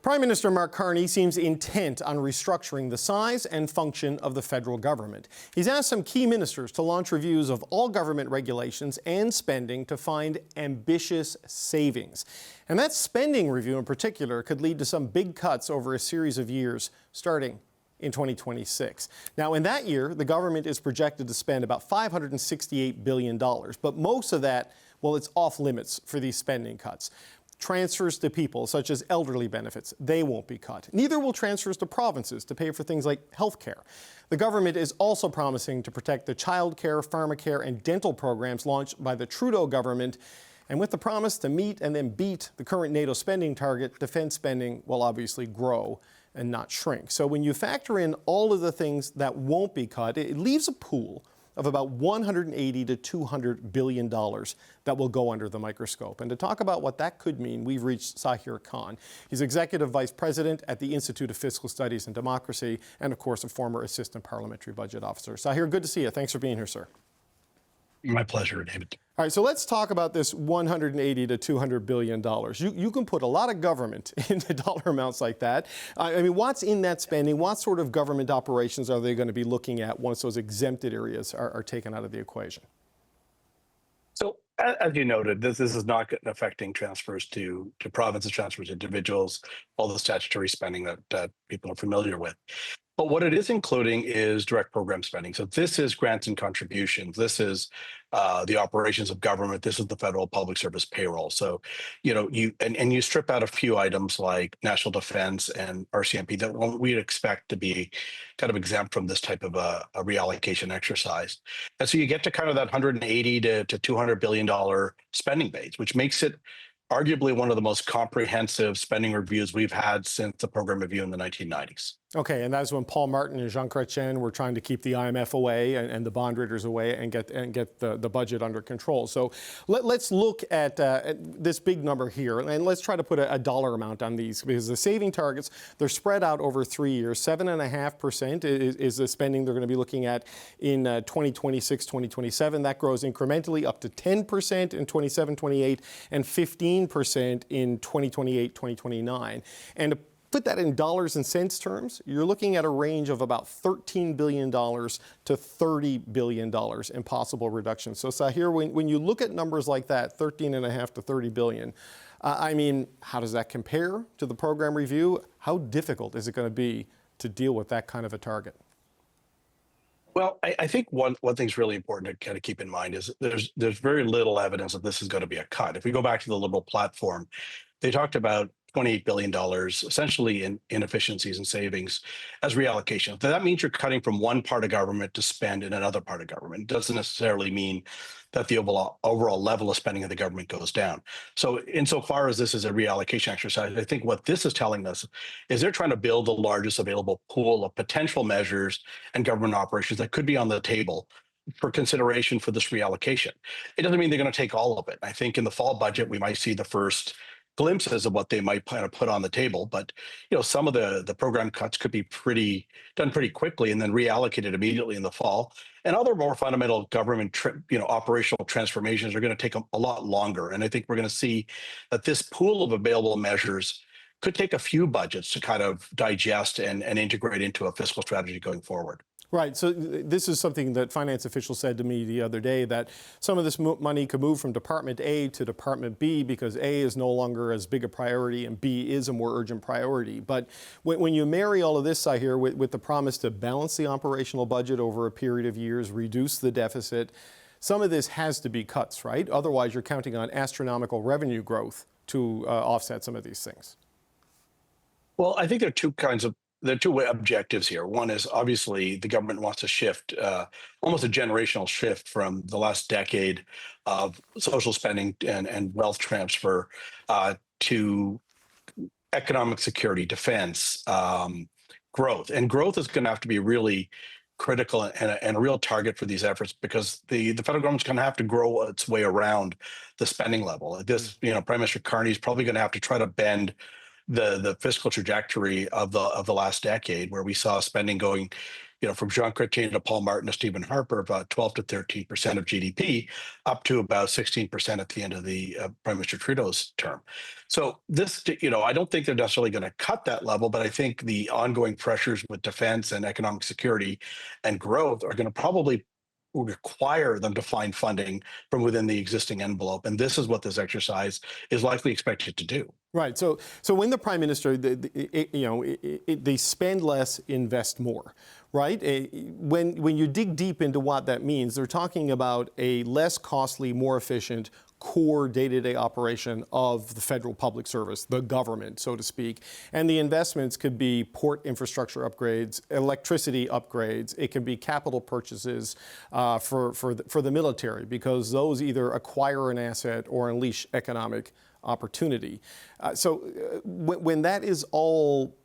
Prime Minister Mark Carney seems intent on restructuring the size and function of the federal government. He's asked some key ministers to launch reviews of all government regulations and spending to find ambitious savings. And that spending review in particular could lead to some big cuts over a series of years, starting in 2026. Now, in that year, the government is projected to spend about $568 billion, but most of that, well, it's off limits for these spending cuts. Transfers to people, such as elderly benefits, they won't be cut. Neither will transfers to provinces to pay for things like health care. The government is also promising to protect the child care, pharmacare, and dental programs launched by the Trudeau government. And with the promise to meet and then beat the current NATO spending target, defense spending will obviously grow and not shrink. So when you factor in all of the things that won't be cut, it leaves a pool of about $180 to $200 billion that will go under the microscope. And to talk about what that could mean, we've reached Sahir Khan. He's Executive Vice President at the Institute of Fiscal Studies and Democracy, and of course, a former Assistant Parliamentary Budget Officer. Sahir, good to see you. Thanks for being here, sir. My pleasure, David. All right, so let's talk about this $180 to $200 billion. You can put a lot of government into dollar amounts like that. I mean, what's in that spending? What sort of government operations are they going to be looking at once those exempted areas are taken out of the equation? So, as you noted, this is not affecting transfers to provinces, transfers to individuals, all the statutory spending that people are familiar with. But what it is including is direct program spending. So this is grants and contributions. This is the operations of government. This is the federal public service payroll. So, you strip out a few items like national defense and RCMP that we'd expect to be kind of exempt from this type of a reallocation exercise. And so you get to kind of that $180 to $200 billion spending base, which makes it arguably one of the most comprehensive spending reviews we've had since the program review in the 1990s. Okay, and that's when Paul Martin and Jean Chrétien were trying to keep the IMF away and the bond readers away and get the budget under control. So let's look at this big number here, and let's try to put a dollar amount on these, because the saving targets, they're spread out over 3 years. 7.5% is the spending they're going to be looking at in 2026, 2027. That grows incrementally up to 10% in 27, 28, and 15% in 2028, 2029. And to put that in dollars and cents terms, you're looking at a range of about $13 billion to $30 billion in possible reductions. So Sahir, when you look at numbers like that, 13.5 to 30 billion, I mean, how does that compare to the program review? How difficult is it going to be to deal with that kind of a target? Well, I think one thing's really important to kind of keep in mind is there's very little evidence that this is going to be a cut. If we go back to the Liberal platform, they talked about $28 billion essentially in inefficiencies and savings as reallocation. That means you're cutting from one part of government to spend in another part of government. It doesn't necessarily mean that the overall level of spending of the government goes down. So insofar as this is a reallocation exercise, I think what this is telling us is they're trying to build the largest available pool of potential measures and government operations that could be on the table for consideration for this reallocation. It doesn't mean they're going to take all of it. I think in the fall budget, we might see the first glimpses of what they might kind of put on the table, but some of the program cuts could be done pretty quickly and then reallocated immediately in the fall. And other more fundamental government operational transformations are going to take a lot longer. And I think we're going to see that this pool of available measures could take a few budgets to kind of digest and integrate into a fiscal strategy going forward. Right. So this is something that finance officials said to me the other day, that some of this money could move from Department A to Department B because A is no longer as big a priority and B is a more urgent priority. But when you marry all of this, Sahir, with the promise to balance the operational budget over a period of years, reduce the deficit, some of this has to be cuts, right? Otherwise, you're counting on astronomical revenue growth to offset some of these things. Well, I think there are two objectives here. One is obviously the government wants to shift, almost a generational shift from the last decade of social spending and wealth transfer to economic security, defense, growth. And growth is going to have to be really critical and a real target for these efforts, because the federal government's going to have to grow its way around the spending level. This, Prime Minister Carney is probably going to have to try to bend the fiscal trajectory of the last decade, where we saw spending going from Jean Chrétien to Paul Martin to Stephen Harper, about 12 to 13% of GDP, up to about 16% at the end of the Prime Minister Trudeau's term. So this, I don't think they're necessarily going to cut that level, but I think the ongoing pressures with defense and economic security and growth are going to probably require them to find funding from within the existing envelope. And this is what this exercise is likely expected to do. Right. So when the Prime Minister, they spend less, invest more, right? When you dig deep into what that means, they're talking about a less costly, more efficient core day-to-day operation of the federal public service, the government, so to speak. And the investments could be port infrastructure upgrades, electricity upgrades. It can be capital purchases for the military, because those either acquire an asset or unleash economic opportunity. When that is all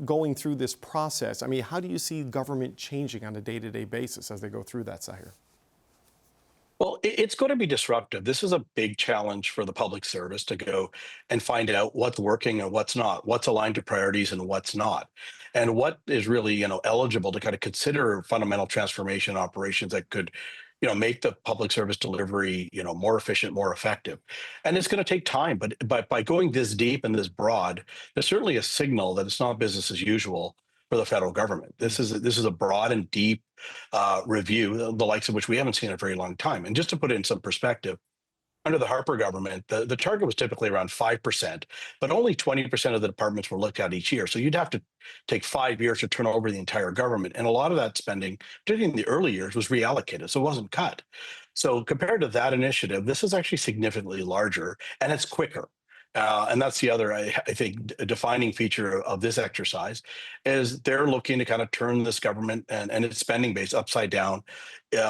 going through this process, I mean, how do you see government changing on a day-to-day basis as they go through that, Sahir? Well, it's going to be disruptive. This is a big challenge for the public service to go and find out what's working and what's not, what's aligned to priorities and what's not, and what is really, eligible to kind of consider fundamental transformation operations that could, make the public service delivery, more efficient, more effective. And it's going to take time, but by going this deep and this broad, there's certainly a signal that it's not business as usual for the federal government. This is a broad and deep review, the likes of which we haven't seen in a very long time. And just to put it in some perspective, under the Harper government, the target was typically around 5%, but only 20% of the departments were looked at each year. So you'd have to take 5 years to turn over the entire government. And a lot of that spending, particularly in the early years, was reallocated, so it wasn't cut. So compared to that initiative, this is actually significantly larger, and it's quicker. And that's the other, I think, defining feature of this exercise, is they're looking to kind of turn this government and its spending base upside down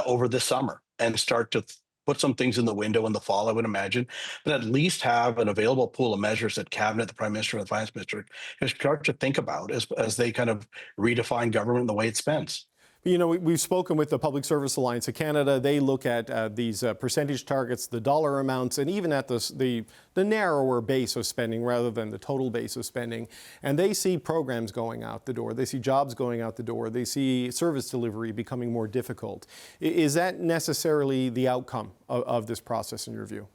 over this summer and start to put some things in the window in the fall, I would imagine, but at least have an available pool of measures that Cabinet, the Prime Minister, and the Finance Minister can start to think about as they kind of redefine government and the way it spends. We've spoken with the Public Service Alliance of Canada. They look at these percentage targets, the dollar amounts, and even at the narrower base of spending rather than the total base of spending. And they see programs going out the door. They see jobs going out the door. They see service delivery becoming more difficult. Is that necessarily the outcome of this process in your view?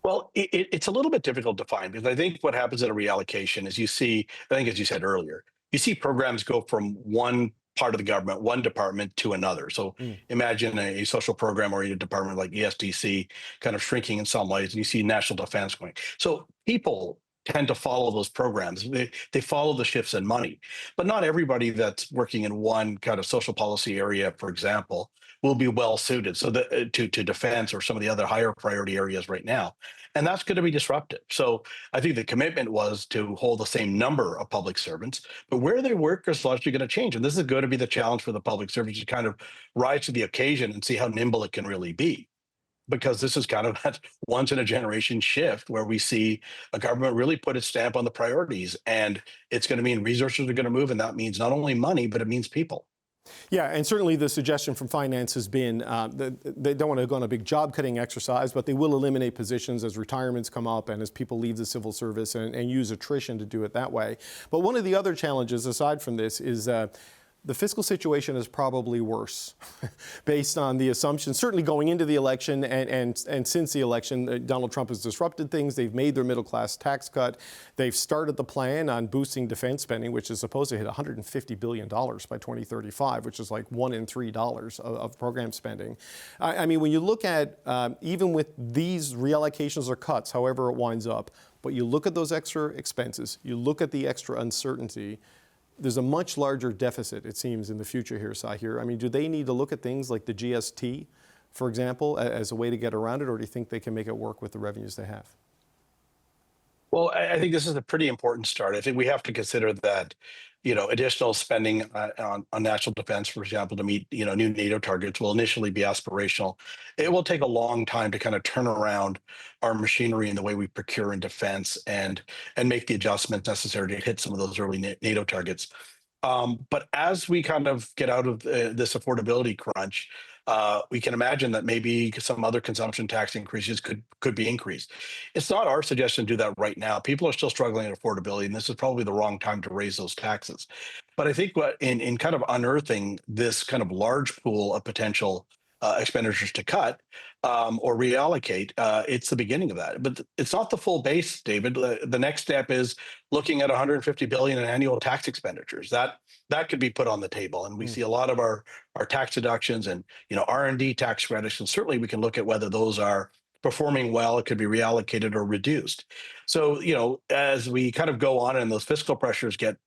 Well, it's a little bit difficult to find, because I think what happens in a reallocation is I think as you said earlier, you see programs go from one part of the government, one department to another. So imagine a social program oriented department like ESDC kind of shrinking in some ways, and you see national defense going. So people tend to follow those programs. They follow the shifts in money, but not everybody that's working in one kind of social policy area, for example, will be well suited to defense or some of the other higher priority areas right now. And that's going to be disruptive. So I think the commitment was to hold the same number of public servants, but where they work is largely going to change. And this is going to be the challenge for the public servants to kind of rise to the occasion and see how nimble it can really be. Because this is kind of that once in a generation shift where we see a government really put its stamp on the priorities, and it's going to mean resources are going to move. And that means not only money, but it means people. Yeah, and certainly the suggestion from finance has been they don't want to go on a big job-cutting exercise, but they will eliminate positions as retirements come up and as people leave the civil service and use attrition to do it that way. But one of the other challenges, aside from this, is the fiscal situation is probably worse based on the assumptions, certainly going into the election and since the election. Donald Trump has disrupted things. They've made their middle-class tax cut. They've started the plan on boosting defense spending, which is supposed to hit $150 billion by 2035, which is like $1 in $3 of program spending. I mean, when you look at, even with these reallocations or cuts, however it winds up, but you look at those extra expenses, you look at the extra uncertainty, there's a much larger deficit, it seems, in the future here, Sahir. I mean, do they need to look at things like the GST, for example, as a way to get around it, or do you think they can make it work with the revenues they have? Well, I think this is a pretty important start. I think we have to consider that, additional spending on national defense, for example, to meet, new NATO targets will initially be aspirational. It will take a long time to kind of turn around our machinery and the way we procure in defense and make the adjustments necessary to hit some of those early NATO targets. But as we kind of get out of this affordability crunch, we can imagine that maybe some other consumption tax increases could be increased. It's not our suggestion to do that right now. People are still struggling at affordability, and this is probably the wrong time to raise those taxes. But I think what in kind of unearthing this kind of large pool of potential expenditures to cut or reallocate, it's the beginning of that. But it's not the full base, David. The next step is looking at 150 billion in annual tax expenditures. That could be put on the table, and we see a lot of our tax deductions and R&D tax credits, and certainly we can look at whether those are performing well. It could be reallocated or reduced. So as we kind of go on and those fiscal pressures get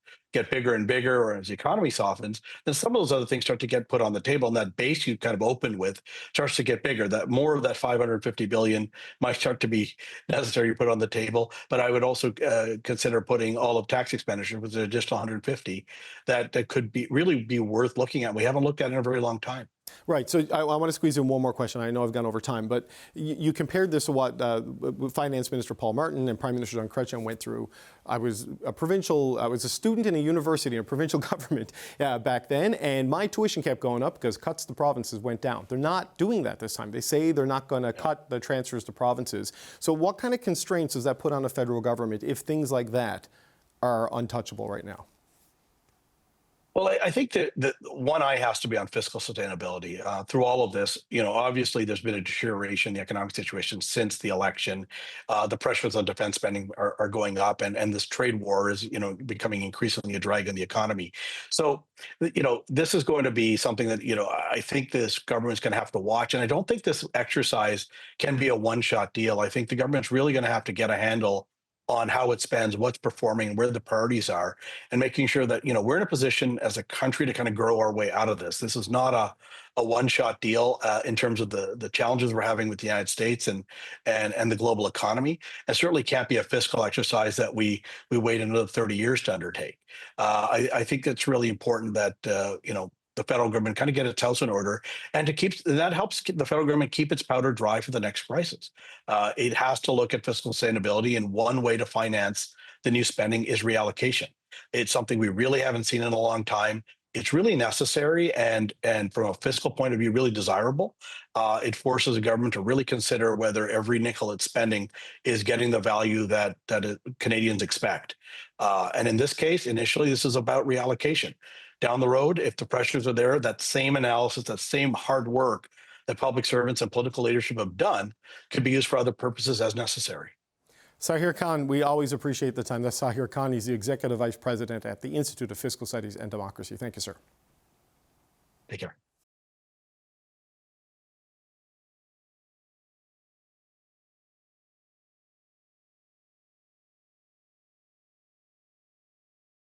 bigger and bigger, or as the economy softens, then some of those other things start to get put on the table, and that base you kind of opened with starts to get bigger. That more of that 550 billion might start to be necessary to put on the table. But I would also consider putting all of tax expenditures with an additional 150 that could really be worth looking at. We haven't looked at it in a very long time. Right. So I want to squeeze in one more question. I know I've gone over time, but you compared this to what Finance Minister Paul Martin and Prime Minister John Chrétien went through. I was a student in a university, in a provincial government back then, and my tuition kept going up because cuts to provinces went down. They're not doing that this time. They say they're not going to cut the transfers to provinces. So what kind of constraints does that put on the federal government if things like that are untouchable right now? Well, I think that one eye has to be on fiscal sustainability. Through all of this, obviously there's been a deterioration in the economic situation since the election. The pressures on defense spending are going up, and this trade war is, becoming increasingly a drag on the economy. So, this is going to be something that, I think this government's going to have to watch. And I don't think this exercise can be a one-shot deal. I think the government's really going to have to get a handle on how it spends, what's performing, where the priorities are, and making sure that we're in a position as a country to kind of grow our way out of this. This is not a one-shot deal in terms of the challenges we're having with the United States and the global economy. It certainly can't be a fiscal exercise that we wait another 30 years to undertake. I think it's really important that the federal government kind of get its house in order, and that helps the federal government keep its powder dry for the next crisis. It has to look at fiscal sustainability, and one way to finance the new spending is reallocation. It's something we really haven't seen in a long time. It's really necessary, and from a fiscal point of view, really desirable. It forces the government to really consider whether every nickel it's spending is getting the value that Canadians expect. And in this case, initially, this is about reallocation. Down the road, if the pressures are there, that same analysis, that same hard work that public servants and political leadership have done could be used for other purposes as necessary. Sahir Khan, we always appreciate the time. That's Sahir Khan. He's the Executive Vice President at the Institute of Fiscal Studies and Democracy. Thank you, sir. Take care.